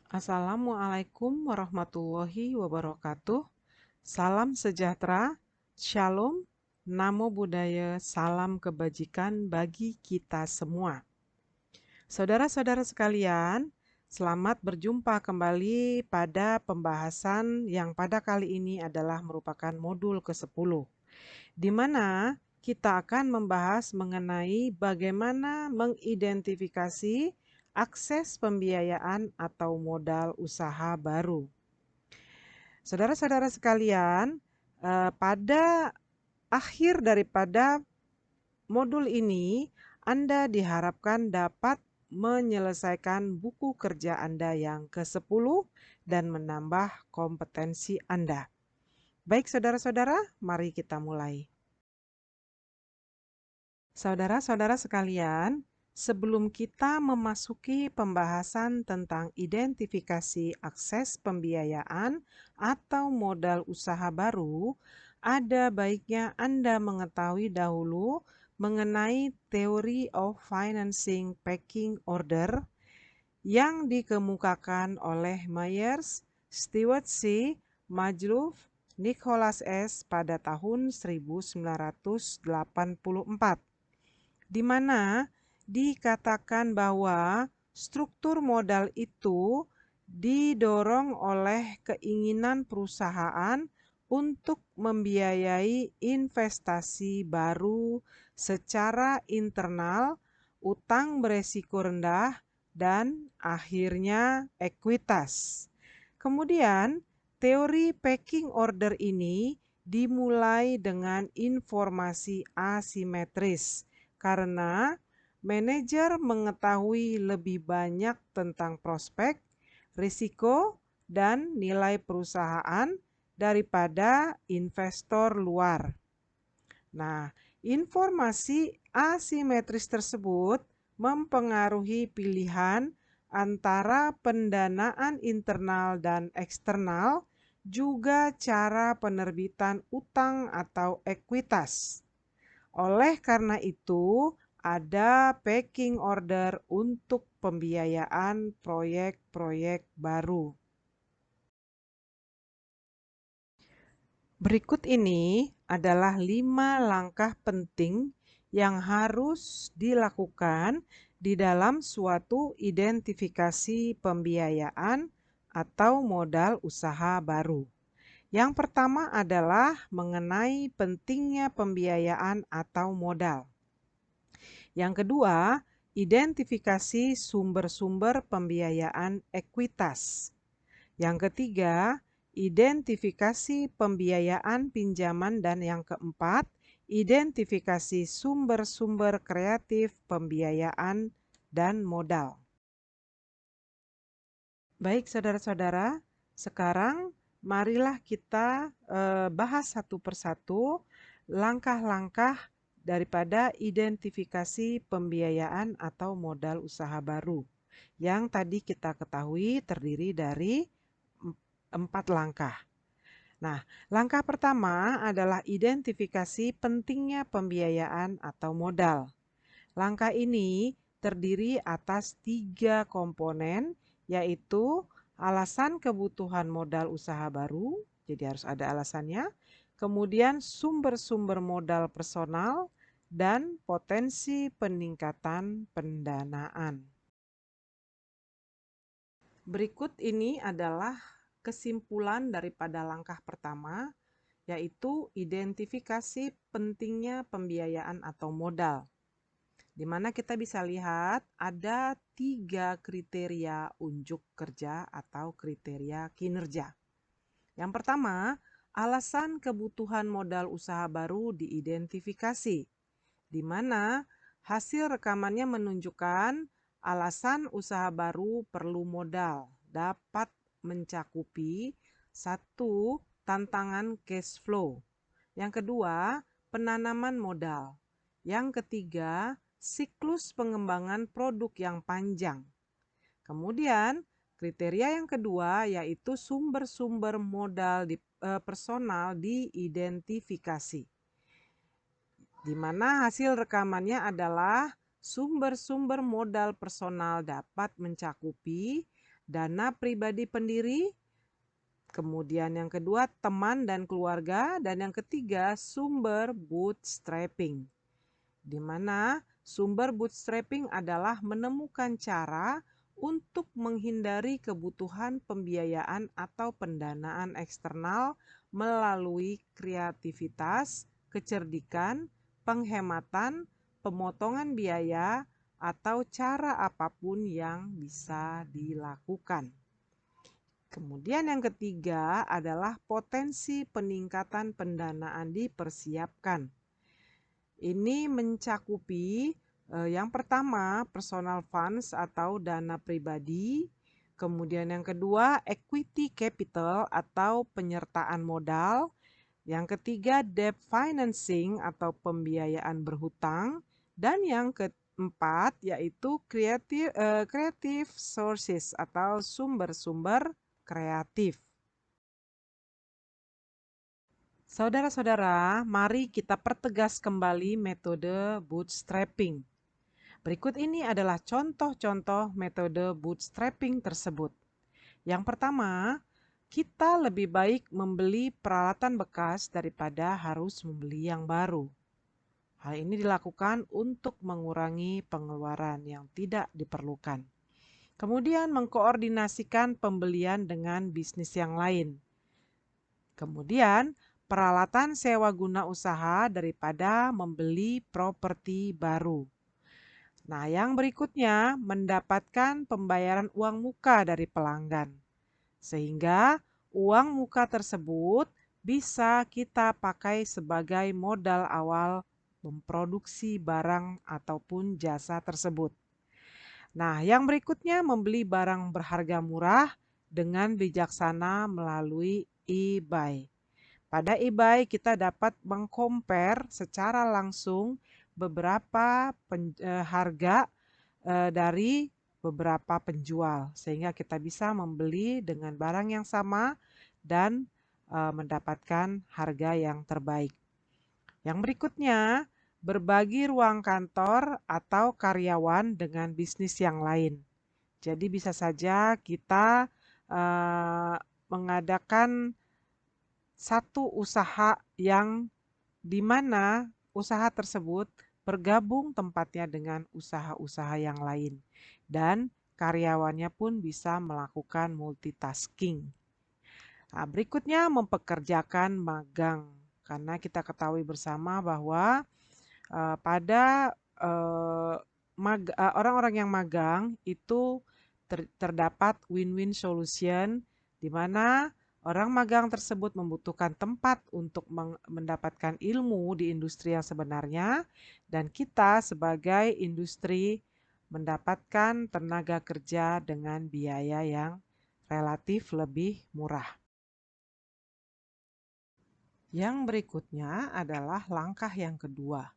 Assalamualaikum warahmatullahi wabarakatuh. Salam sejahtera, shalom, namo buddhaya, salam kebajikan bagi kita semua. Saudara-saudara sekalian, selamat berjumpa kembali pada pembahasan yang pada kali ini adalah merupakan modul ke-10, di mana kita akan membahas mengenai bagaimana mengidentifikasi akses pembiayaan atau modal usaha baru. Saudara-saudara sekalian, pada akhir daripada modul ini, Anda diharapkan dapat menyelesaikan buku kerja Anda yang ke-10 dan menambah kompetensi Anda. Baik saudara-saudara, mari kita mulai. Saudara-saudara sekalian, sebelum kita memasuki pembahasan tentang identifikasi akses pembiayaan atau modal usaha baru, ada baiknya Anda mengetahui dahulu mengenai Theory of Financing Pecking Order yang dikemukakan oleh Myers, Stewart C., Majluf, Nicholas S. pada tahun 1984. Di mana dikatakan bahwa struktur modal itu didorong oleh keinginan perusahaan untuk membiayai investasi baru secara internal, utang beresiko rendah, dan akhirnya ekuitas. Kemudian, teori pecking order ini dimulai dengan informasi asimetris, karena manajer mengetahui lebih banyak tentang prospek, risiko, dan nilai perusahaan daripada investor luar. Nah, informasi asimetris tersebut mempengaruhi pilihan antara pendanaan internal dan eksternal, juga cara penerbitan utang atau ekuitas. Oleh karena itu, ada pecking order untuk pembiayaan proyek-proyek baru. Berikut ini adalah 5 langkah penting yang harus dilakukan di dalam suatu identifikasi pembiayaan atau modal usaha baru. Yang pertama adalah mengenai pentingnya pembiayaan atau modal. Yang kedua, identifikasi sumber-sumber pembiayaan ekuitas. Yang ketiga, identifikasi pembiayaan pinjaman, dan yang keempat, identifikasi sumber-sumber kreatif pembiayaan dan modal. Baik saudara-saudara, sekarang marilah kita bahas satu persatu langkah-langkah daripada identifikasi pembiayaan atau modal usaha baru yang tadi kita ketahui terdiri dari 4 langkah. Nah, langkah pertama adalah identifikasi pentingnya pembiayaan atau modal. Langkah ini terdiri atas 3 komponen, yaitu alasan kebutuhan modal usaha baru, jadi harus ada alasannya, kemudian sumber-sumber modal personal, dan potensi peningkatan pendanaan. Berikut ini adalah kesimpulan daripada langkah pertama, yaitu identifikasi pentingnya pembiayaan atau modal. Di mana kita bisa lihat ada 3 kriteria unjuk kerja atau kriteria kinerja. Yang pertama, alasan kebutuhan modal usaha baru diidentifikasi, di mana hasil rekamannya menunjukkan alasan usaha baru perlu modal dapat mencakupi 1. Tantangan cash flow. Yang kedua, penanaman modal. Yang ketiga, siklus pengembangan produk yang panjang. Kemudian, kriteria yang kedua yaitu sumber-sumber modal personal diidentifikasi, di mana hasil rekamannya adalah sumber-sumber modal personal dapat mencakupi dana pribadi pendiri, kemudian yang kedua teman dan keluarga, dan yang ketiga sumber bootstrapping. Di mana sumber bootstrapping adalah menemukan cara untuk menghindari kebutuhan pembiayaan atau pendanaan eksternal melalui kreativitas, kecerdikan, penghematan, pemotongan biaya, atau cara apapun yang bisa dilakukan. Kemudian yang ketiga adalah potensi peningkatan pendanaan dipersiapkan. Ini mencakupi yang pertama personal funds atau dana pribadi, kemudian yang kedua equity capital atau penyertaan modal, yang ketiga debt financing atau pembiayaan berhutang, dan yang keempat yaitu creative sources atau sumber-sumber kreatif. Saudara-saudara, mari kita pertegas kembali metode bootstrapping. Berikut ini adalah contoh-contoh metode bootstrapping tersebut. Yang pertama, kita lebih baik membeli peralatan bekas daripada harus membeli yang baru. Hal ini dilakukan untuk mengurangi pengeluaran yang tidak diperlukan. Kemudian mengkoordinasikan pembelian dengan bisnis yang lain. Kemudian peralatan sewa guna usaha daripada membeli properti baru. Nah, yang berikutnya mendapatkan pembayaran uang muka dari pelanggan. Sehingga uang muka tersebut bisa kita pakai sebagai modal awal memproduksi barang ataupun jasa tersebut. Nah, yang berikutnya membeli barang berharga murah dengan bijaksana melalui eBay. Pada eBay kita dapat mengcompare secara langsung beberapa harga dari beberapa penjual sehingga kita bisa membeli dengan barang yang sama dan mendapatkan harga yang terbaik. Yang berikutnya, berbagi ruang kantor atau karyawan dengan bisnis yang lain. Jadi bisa saja kita mengadakan satu usaha yang di mana usaha tersebut bergabung tempatnya dengan usaha-usaha yang lain dan karyawannya pun bisa melakukan multitasking. Nah, berikutnya mempekerjakan magang karena kita ketahui bersama bahwa pada orang-orang yang magang itu terdapat win-win solution di mana orang magang tersebut membutuhkan tempat untuk mendapatkan ilmu di industri yang sebenarnya dan kita sebagai industri mendapatkan tenaga kerja dengan biaya yang relatif lebih murah. Yang berikutnya adalah langkah yang kedua,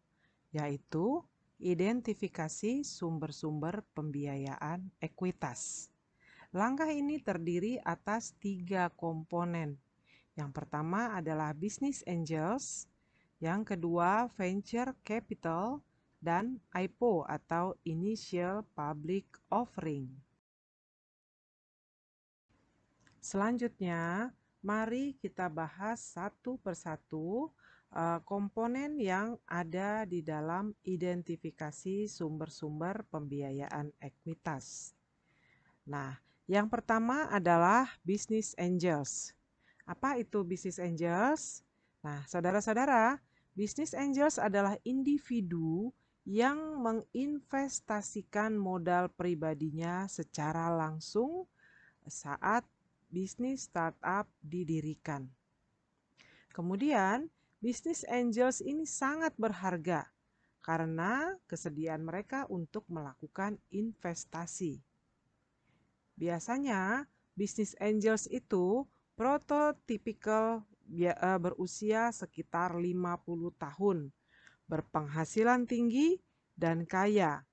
yaitu identifikasi sumber-sumber pembiayaan ekuitas. Langkah ini terdiri atas 3 komponen. Yang pertama adalah business angels, yang kedua venture capital, dan IPO atau initial public offering. Selanjutnya, mari kita bahas satu persatu komponen yang ada di dalam identifikasi sumber-sumber pembiayaan ekuitas. Nah, yang pertama adalah business angels. Apa itu business angels? Nah, saudara-saudara, business angels adalah individu yang menginvestasikan modal pribadinya secara langsung saat bisnis startup didirikan. Kemudian, business angels ini sangat berharga karena kesediaan mereka untuk melakukan investasi. Biasanya, business angels itu prototypical berusia sekitar 50 tahun, berpenghasilan tinggi dan kaya,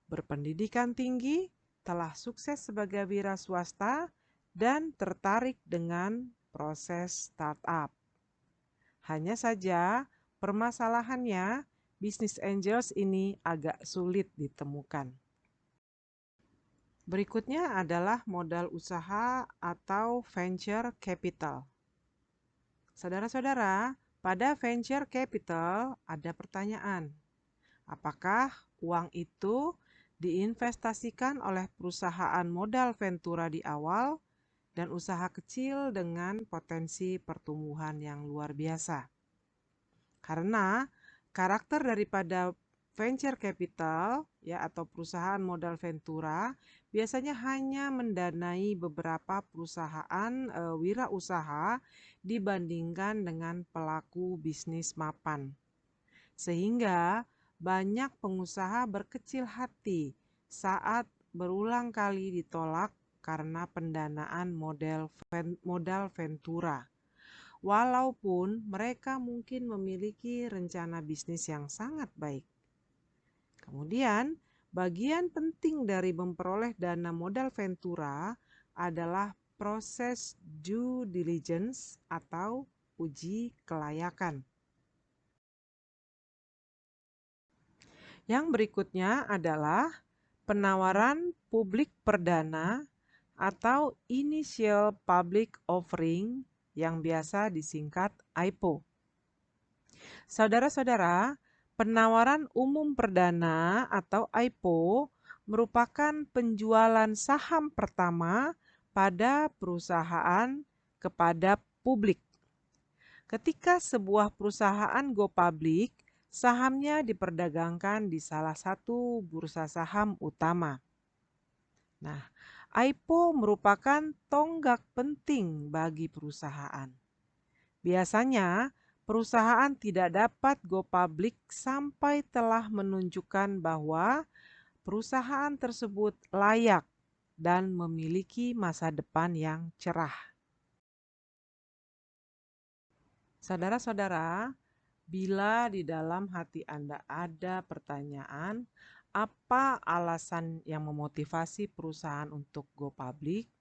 berpendidikan tinggi, telah sukses sebagai wira swasta, dan tertarik dengan proses startup. Hanya saja, permasalahannya business angels ini agak sulit ditemukan. Berikutnya adalah modal usaha atau venture capital. Saudara-saudara, pada venture capital ada pertanyaan. Apakah uang itu diinvestasikan oleh perusahaan modal ventura di awal dan usaha kecil dengan potensi pertumbuhan yang luar biasa? Karena karakter daripada venture capital ya atau perusahaan modal ventura biasanya hanya mendanai beberapa perusahaan wirausaha dibandingkan dengan pelaku bisnis mapan. Sehingga banyak pengusaha berkecil hati saat berulang kali ditolak karena pendanaan modal ventura. Walaupun mereka mungkin memiliki rencana bisnis yang sangat baik. Kemudian, bagian penting dari memperoleh dana modal ventura adalah proses due diligence atau uji kelayakan. Yang berikutnya adalah penawaran publik perdana atau Initial Public Offering yang biasa disingkat IPO. Saudara-saudara, penawaran umum perdana atau IPO merupakan penjualan saham pertama pada perusahaan kepada publik. Ketika sebuah perusahaan go public, sahamnya diperdagangkan di salah satu bursa saham utama. Nah, IPO merupakan tonggak penting bagi perusahaan. Biasanya, perusahaan tidak dapat go public sampai telah menunjukkan bahwa perusahaan tersebut layak dan memiliki masa depan yang cerah. Saudara-saudara, bila di dalam hati Anda ada pertanyaan, apa alasan yang memotivasi perusahaan untuk go public?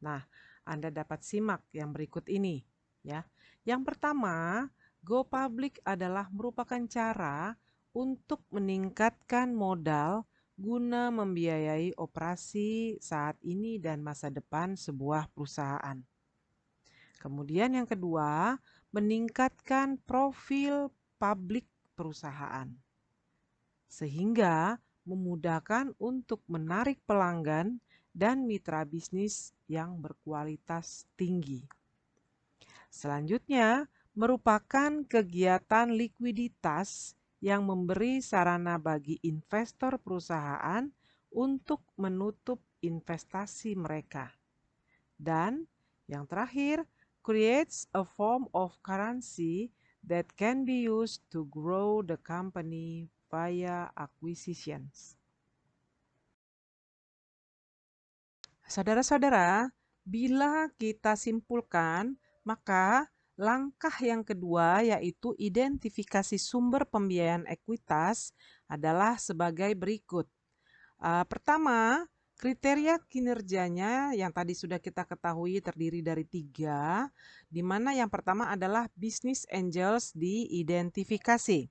Nah, Anda dapat simak yang berikut ini, ya. Yang pertama, go public adalah merupakan cara untuk meningkatkan modal guna membiayai operasi saat ini dan masa depan sebuah perusahaan. Kemudian yang kedua, meningkatkan profil publik perusahaan, sehingga memudahkan untuk menarik pelanggan dan mitra bisnis yang berkualitas tinggi. Selanjutnya, merupakan kegiatan likuiditas yang memberi sarana bagi investor perusahaan untuk menutup investasi mereka. Dan yang terakhir, creates a form of currency that can be used to grow the company via acquisitions. Saudara-saudara, bila kita simpulkan, maka langkah yang kedua yaitu identifikasi sumber pembiayaan ekuitas adalah sebagai berikut. Pertama, kriteria kinerjanya yang tadi sudah kita ketahui terdiri dari 3, di mana yang pertama adalah business angels diidentifikasi.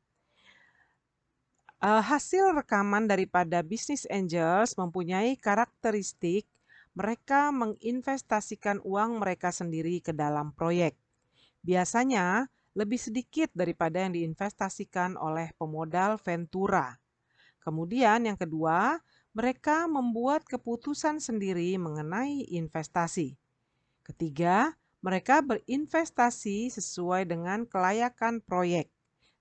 Hasil rekaman daripada business angels mempunyai karakteristik mereka menginvestasikan uang mereka sendiri ke dalam proyek. Biasanya lebih sedikit daripada yang diinvestasikan oleh pemodal ventura. Kemudian yang kedua, mereka membuat keputusan sendiri mengenai investasi. Ketiga, mereka berinvestasi sesuai dengan kelayakan proyek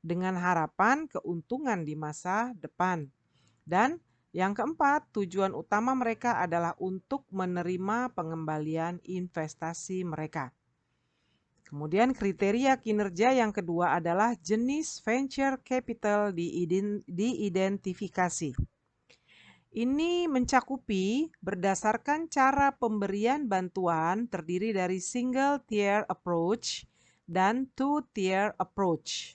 dengan harapan keuntungan di masa depan. Dan yang keempat, tujuan utama mereka adalah untuk menerima pengembalian investasi mereka. Kemudian kriteria kinerja yang kedua adalah jenis venture capital diidentifikasi. Ini mencakupi berdasarkan cara pemberian bantuan terdiri dari single tier approach dan two tier approach.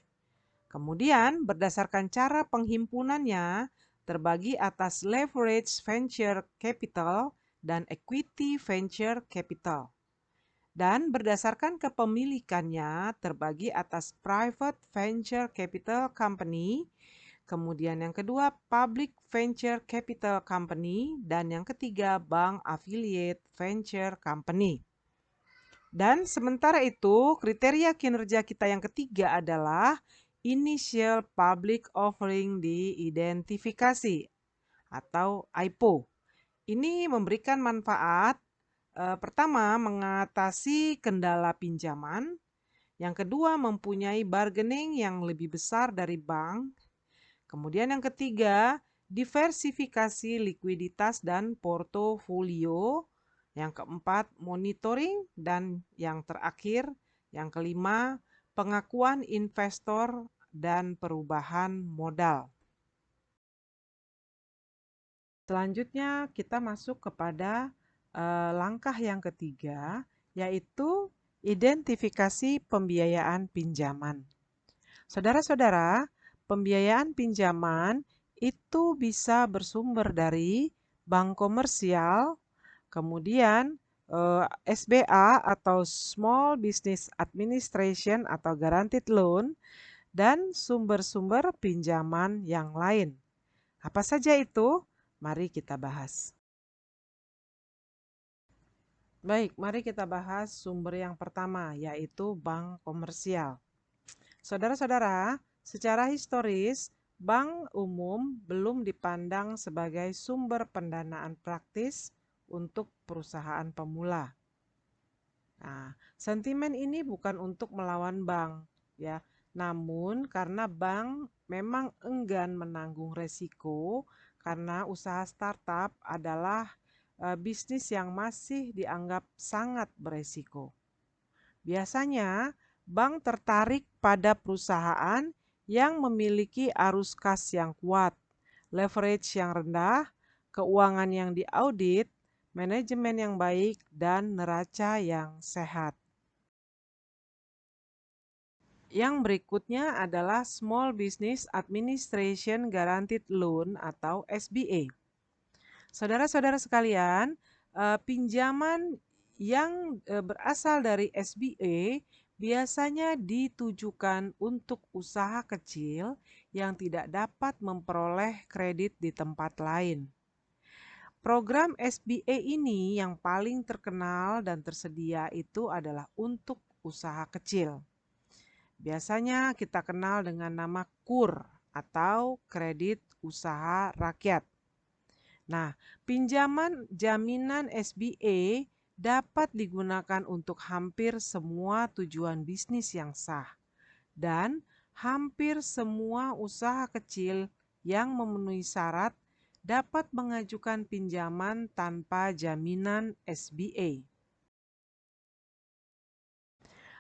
Kemudian berdasarkan cara penghimpunannya terbagi atas leverage venture capital dan equity venture capital. Dan berdasarkan kepemilikannya terbagi atas private venture capital company, Kemudian yang kedua, Public Venture Capital Company. Dan yang ketiga, Bank Affiliate Venture Company. Dan sementara itu, kriteria kinerja kita yang ketiga adalah Initial Public Offering diidentifikasi atau IPO. Ini memberikan manfaat, pertama, mengatasi kendala pinjaman. Yang kedua, mempunyai bargaining yang lebih besar dari bank. Kemudian yang ketiga, diversifikasi likuiditas dan portofolio. Yang keempat, monitoring. Dan yang terakhir, yang kelima, pengakuan investor dan perubahan modal. Selanjutnya kita masuk kepada langkah yang ketiga, yaitu identifikasi pembiayaan pinjaman. Saudara-saudara, pembiayaan pinjaman itu bisa bersumber dari bank komersial, kemudian SBA atau Small Business Administration atau Guaranteed Loan, dan sumber-sumber pinjaman yang lain. Apa saja itu? Mari kita bahas. Baik, mari kita bahas sumber yang pertama, yaitu bank komersial. Saudara-saudara, secara historis, bank umum belum dipandang sebagai sumber pendanaan praktis untuk perusahaan pemula. Nah, sentimen ini bukan untuk melawan bank, ya. Namun karena bank memang enggan menanggung resiko karena usaha startup adalah bisnis yang masih dianggap sangat beresiko. Biasanya, bank tertarik pada perusahaan yang memiliki arus kas yang kuat, leverage yang rendah, keuangan yang diaudit, manajemen yang baik, dan neraca yang sehat. Yang berikutnya adalah Small Business Administration Guaranteed Loan atau SBA. Saudara-saudara sekalian, pinjaman yang berasal dari SBA biasanya ditujukan untuk usaha kecil yang tidak dapat memperoleh kredit di tempat lain. Program SBA ini yang paling terkenal dan tersedia itu adalah untuk usaha kecil. Biasanya kita kenal dengan nama KUR atau Kredit Usaha Rakyat. Nah, pinjaman jaminan SBA dapat digunakan untuk hampir semua tujuan bisnis yang sah dan hampir semua usaha kecil yang memenuhi syarat dapat mengajukan pinjaman tanpa jaminan SBA.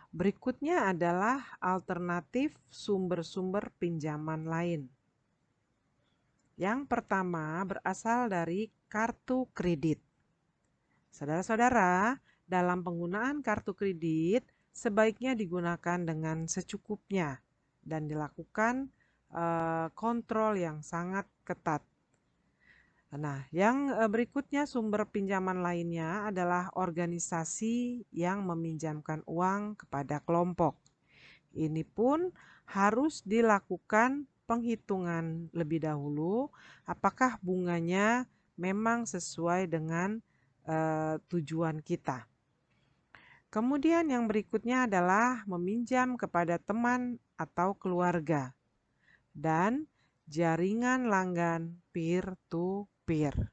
Berikutnya adalah alternatif sumber-sumber pinjaman lain. Yang pertama berasal dari kartu kredit. Saudara-saudara, dalam penggunaan kartu kredit sebaiknya digunakan dengan secukupnya dan dilakukan kontrol yang sangat ketat. Nah, yang berikutnya sumber pinjaman lainnya adalah organisasi yang meminjamkan uang kepada kelompok. Ini pun harus dilakukan penghitungan lebih dahulu apakah bunganya memang sesuai dengan tujuan kita. Kemudian yang berikutnya adalah meminjam kepada teman atau keluarga dan jaringan langgan peer-to-peer.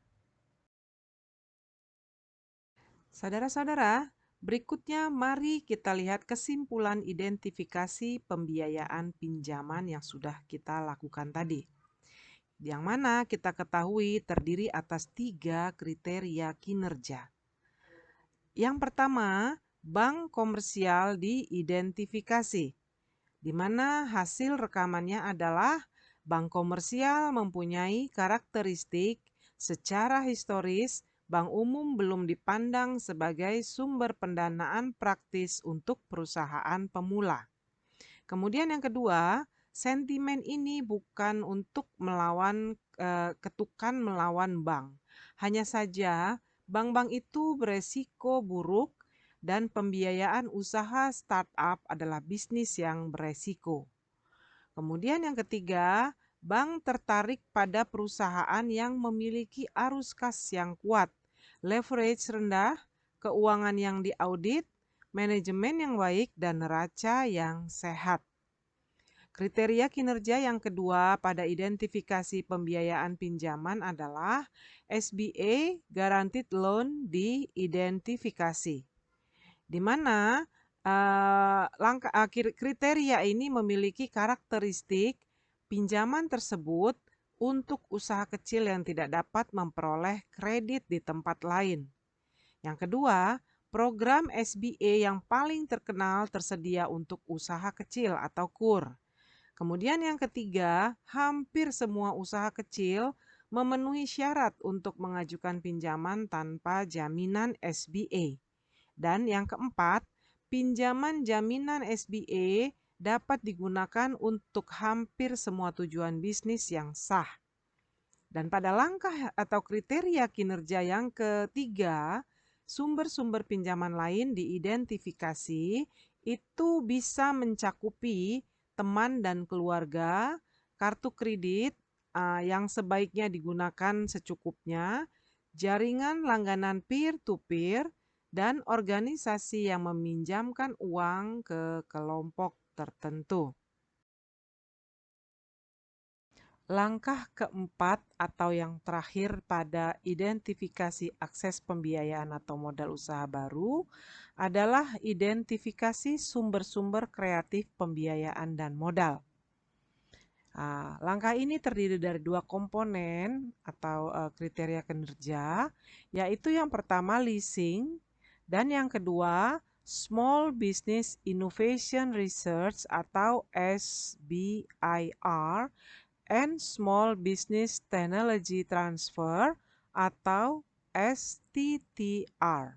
Saudara-saudara, berikutnya mari kita lihat kesimpulan identifikasi pembiayaan pinjaman yang sudah kita lakukan tadi. Yang mana kita ketahui terdiri atas 3 kriteria kinerja. Yang pertama, bank komersial diidentifikasi, di mana hasil rekamannya adalah bank komersial mempunyai karakteristik secara historis bank umum belum dipandang sebagai sumber pendanaan praktis untuk perusahaan pemula. Kemudian yang kedua, sentimen ini bukan untuk melawan ketukan melawan bank. Hanya saja bank-bank itu beresiko buruk dan pembiayaan usaha startup adalah bisnis yang beresiko. Kemudian yang ketiga, bank tertarik pada perusahaan yang memiliki arus kas yang kuat, leverage rendah, keuangan yang diaudit, manajemen yang baik, dan neraca yang sehat. Kriteria kinerja yang kedua pada identifikasi pembiayaan pinjaman adalah SBA Guaranteed Loan diidentifikasi, di mana kriteria ini memiliki karakteristik pinjaman tersebut untuk usaha kecil yang tidak dapat memperoleh kredit di tempat lain. Yang kedua, program SBA yang paling terkenal tersedia untuk usaha kecil atau KUR. Kemudian yang ketiga, hampir semua usaha kecil memenuhi syarat untuk mengajukan pinjaman tanpa jaminan SBA. Dan yang keempat, pinjaman jaminan SBA dapat digunakan untuk hampir semua tujuan bisnis yang sah. Dan pada langkah atau kriteria kinerja yang ketiga, sumber-sumber pinjaman lain diidentifikasi, itu bisa mencakupi teman dan keluarga, kartu kredit yang sebaiknya digunakan secukupnya, jaringan langganan peer-to-peer, dan organisasi yang meminjamkan uang ke kelompok tertentu. Langkah keempat atau yang terakhir pada identifikasi akses pembiayaan atau modal usaha baru adalah identifikasi sumber-sumber kreatif pembiayaan dan modal. Langkah ini terdiri dari dua komponen atau kriteria kinerja, yaitu yang pertama leasing dan yang kedua Small Business Innovation Research atau SBIR and Small Business Technology Transfer atau STTR.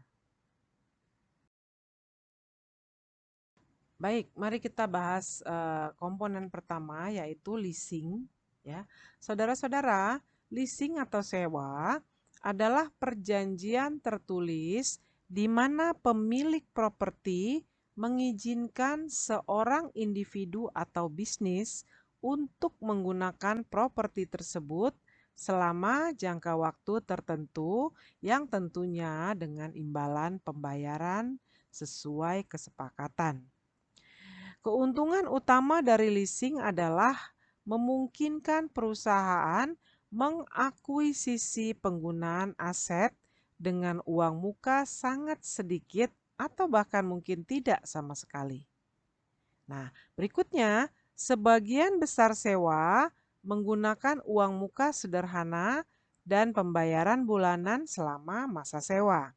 Baik, mari kita bahas komponen pertama yaitu leasing. Ya, saudara-saudara, leasing atau sewa adalah perjanjian tertulis di mana pemilik properti mengizinkan seorang individu atau bisnis untuk menggunakan properti tersebut selama jangka waktu tertentu yang tentunya dengan imbalan pembayaran sesuai kesepakatan. Keuntungan utama dari leasing adalah memungkinkan perusahaan mengakuisisi penggunaan aset dengan uang muka sangat sedikit atau bahkan mungkin tidak sama sekali. Nah, berikutnya, sebagian besar sewa menggunakan uang muka sederhana dan pembayaran bulanan selama masa sewa.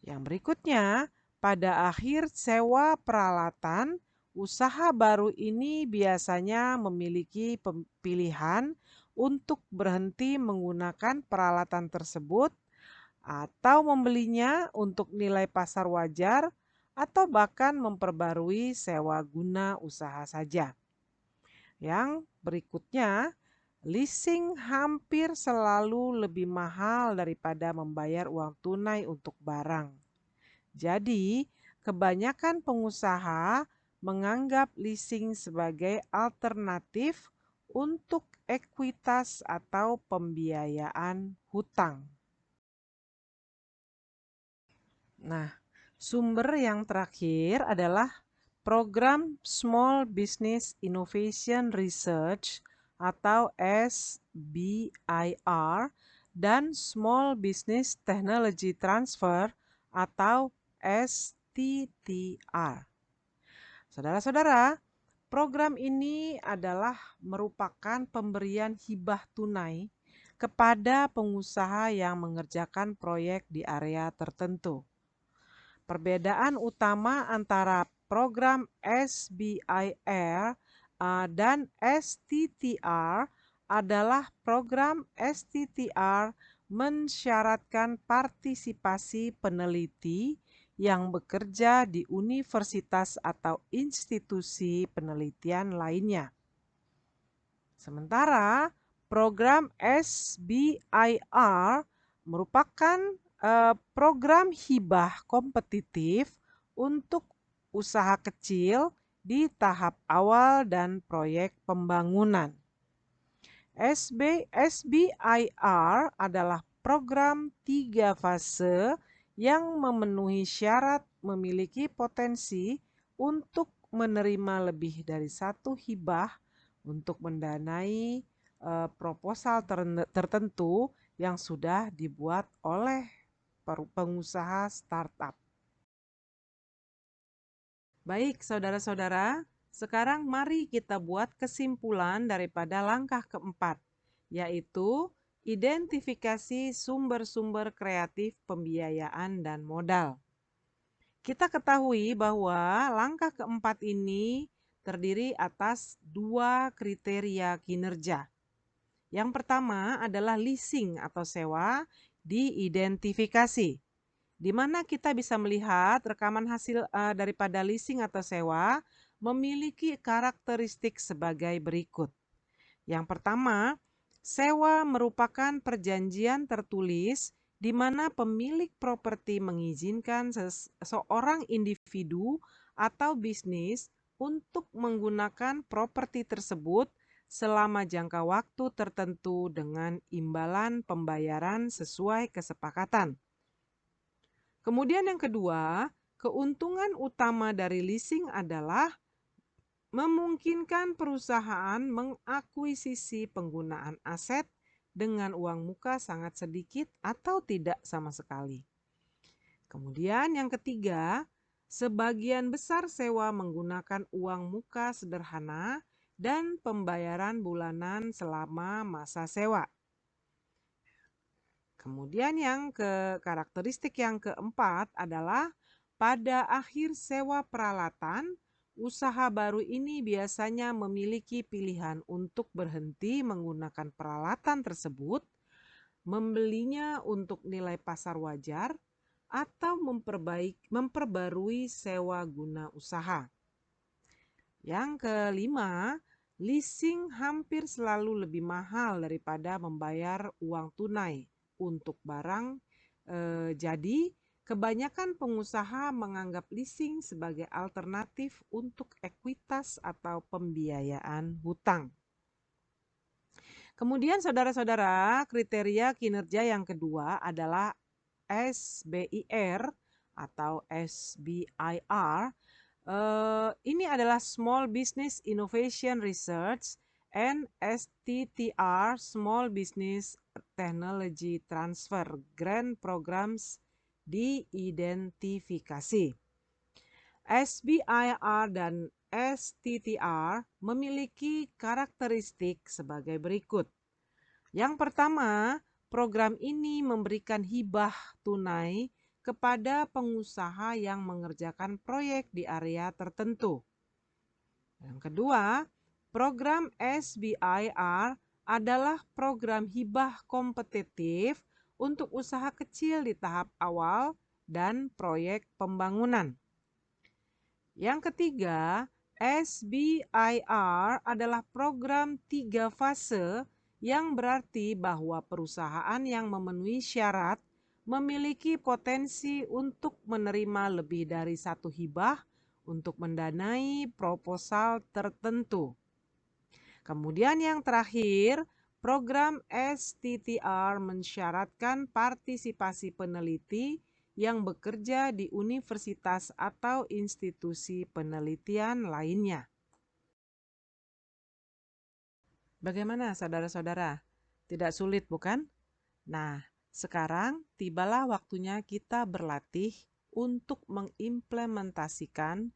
Yang berikutnya, pada akhir sewa peralatan, usaha baru ini biasanya memiliki pilihan untuk berhenti menggunakan peralatan tersebut atau membelinya untuk nilai pasar wajar atau bahkan memperbarui sewa guna usaha saja. Yang berikutnya, leasing hampir selalu lebih mahal daripada membayar uang tunai untuk barang. Jadi, kebanyakan pengusaha menganggap leasing sebagai alternatif untuk ekuitas atau pembiayaan hutang. Nah, sumber yang terakhir adalah program Small Business Innovation Research atau SBIR dan Small Business Technology Transfer atau STTR. Saudara-saudara, program ini adalah merupakan pemberian hibah tunai kepada pengusaha yang mengerjakan proyek di area tertentu. Perbedaan utama antara program SBIR dan STTR adalah program STTR mensyaratkan partisipasi peneliti yang bekerja di universitas atau institusi penelitian lainnya. Sementara program SBIR merupakan program hibah kompetitif untuk usaha kecil di tahap awal dan proyek pembangunan. SBIR adalah program 3 fase yang memenuhi syarat memiliki potensi untuk menerima lebih dari satu hibah untuk mendanai proposal tertentu yang sudah dibuat oleh pengusaha startup. Baik, saudara-saudara, sekarang mari kita buat kesimpulan daripada langkah keempat, yaitu identifikasi sumber-sumber kreatif pembiayaan dan modal. Kita ketahui bahwa langkah keempat ini terdiri atas 2 kriteria kinerja. Yang pertama adalah leasing atau sewa diidentifikasi, di mana kita bisa melihat rekaman hasil daripada leasing atau sewa memiliki karakteristik sebagai berikut. Yang pertama, sewa merupakan perjanjian tertulis di mana pemilik properti mengizinkan seorang individu atau bisnis untuk menggunakan properti tersebut selama jangka waktu tertentu dengan imbalan pembayaran sesuai kesepakatan. Kemudian yang kedua, keuntungan utama dari leasing adalah memungkinkan perusahaan mengakuisisi penggunaan aset dengan uang muka sangat sedikit atau tidak sama sekali. Kemudian yang ketiga, sebagian besar sewa menggunakan uang muka sederhana dan pembayaran bulanan selama masa sewa. Kemudian karakteristik yang keempat adalah pada akhir sewa peralatan, usaha baru ini biasanya memiliki pilihan untuk berhenti menggunakan peralatan tersebut, membelinya untuk nilai pasar wajar, atau memperbarui sewa guna usaha. Yang kelima, leasing hampir selalu lebih mahal daripada membayar uang tunai untuk barang. Jadi, kebanyakan pengusaha menganggap leasing sebagai alternatif untuk ekuitas atau pembiayaan hutang. Kemudian saudara-saudara, kriteria kinerja yang kedua adalah SBIR atau SBIR. Ini adalah Small Business Innovation Research and STTR Small Business Technology Transfer Grant Programs diidentifikasi. SBIR dan STTR memiliki karakteristik sebagai berikut. Yang pertama, program ini memberikan hibah tunai kepada pengusaha yang mengerjakan proyek di area tertentu. Yang kedua, program SBIR adalah program hibah kompetitif untuk usaha kecil di tahap awal dan proyek pembangunan. Yang ketiga, SBIR adalah program 3 fase yang berarti bahwa perusahaan yang memenuhi syarat memiliki potensi untuk menerima lebih dari satu hibah untuk mendanai proposal tertentu. Kemudian yang terakhir, program STTR mensyaratkan partisipasi peneliti yang bekerja di universitas atau institusi penelitian lainnya. Bagaimana saudara-saudara? Tidak sulit bukan? Nah, sekarang tibalah waktunya kita berlatih untuk mengimplementasikan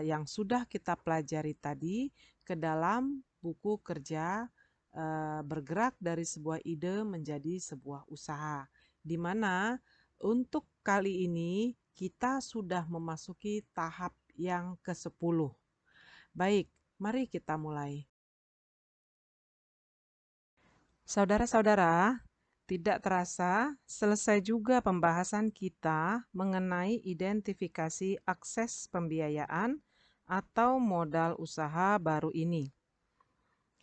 yang sudah kita pelajari tadi ke dalam buku kerja bergerak dari sebuah ide menjadi sebuah usaha. Di mana untuk kali ini kita sudah memasuki tahap yang ke-10. Baik, mari kita mulai. Saudara-saudara, tidak terasa selesai juga pembahasan kita mengenai identifikasi akses pembiayaan atau modal usaha baru ini.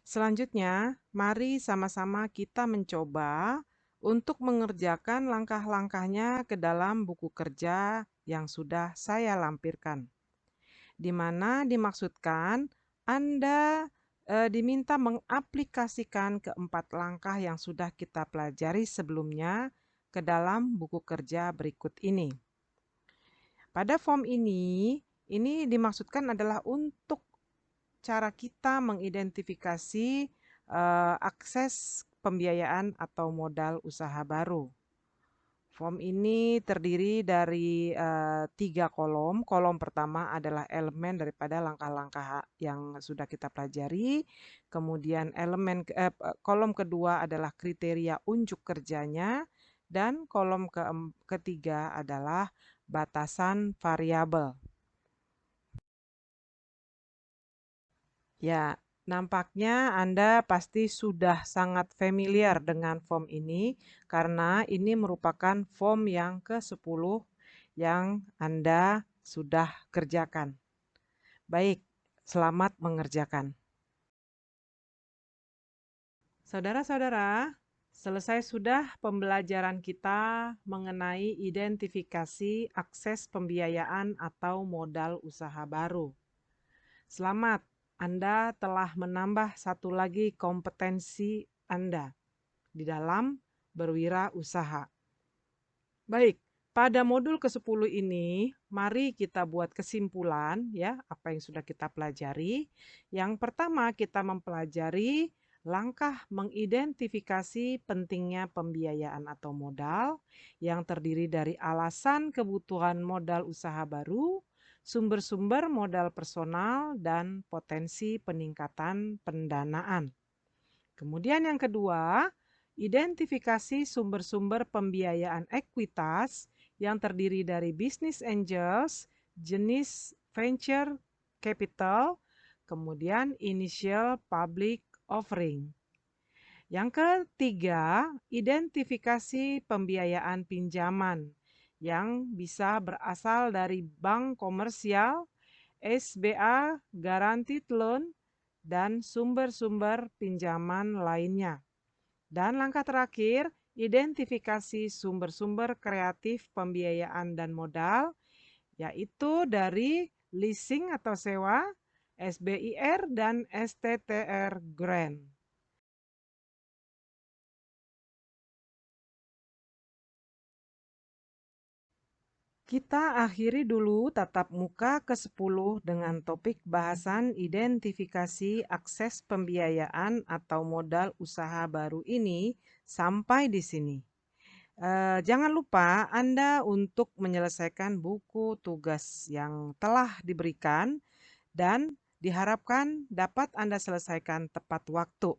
Selanjutnya, mari sama-sama kita mencoba untuk mengerjakan langkah-langkahnya ke dalam buku kerja yang sudah saya lampirkan, di mana dimaksudkan Anda diminta mengaplikasikan keempat langkah yang sudah kita pelajari sebelumnya ke dalam buku kerja berikut ini. Pada form ini dimaksudkan adalah untuk cara kita mengidentifikasi akses pembiayaan atau modal usaha baru. Form ini terdiri dari 3 kolom. Kolom pertama adalah elemen daripada langkah-langkah yang sudah kita pelajari. Kemudian kolom kedua adalah kriteria unjuk kerjanya. Dan kolom ketiga adalah batasan variabel. Ya, nampaknya Anda pasti sudah sangat familiar dengan form ini karena ini merupakan form yang ke-10 yang Anda sudah kerjakan. Baik, selamat mengerjakan. Saudara-saudara, selesai sudah pembelajaran kita mengenai identifikasi akses pembiayaan atau modal usaha baru. Selamat, Anda telah menambah satu lagi kompetensi Anda di dalam berwirausaha. Baik, pada modul ke-10 ini, mari kita buat kesimpulan ya, apa yang sudah kita pelajari. Yang pertama, kita mempelajari langkah mengidentifikasi pentingnya pembiayaan atau modal yang terdiri dari alasan kebutuhan modal usaha baru, sumber-sumber modal personal, dan potensi peningkatan pendanaan. Kemudian yang kedua, identifikasi sumber-sumber pembiayaan ekuitas yang terdiri dari business angels, jenis venture capital, kemudian initial public offering. Yang ketiga, identifikasi pembiayaan pinjaman yang bisa berasal dari bank komersial, SBA, guaranteed loan, dan sumber-sumber pinjaman lainnya. Dan langkah terakhir, identifikasi sumber-sumber kreatif pembiayaan dan modal, yaitu dari leasing atau sewa, SBIR, dan STTR grant. Kita akhiri dulu tatap muka ke-10 dengan topik bahasan identifikasi akses pembiayaan atau modal usaha baru ini sampai di sini. Jangan lupa Anda untuk menyelesaikan buku tugas yang telah diberikan dan diharapkan dapat Anda selesaikan tepat waktu.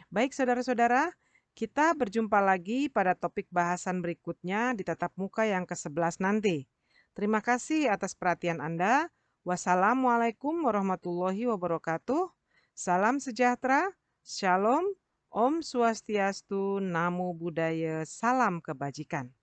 Baik saudara-saudara, kita berjumpa lagi pada topik bahasan berikutnya di tatap muka yang ke-11 nanti. Terima kasih atas perhatian Anda. Wassalamualaikum warahmatullahi wabarakatuh. Salam sejahtera, shalom, Om Swastiastu, Namo Buddhaya, salam kebajikan.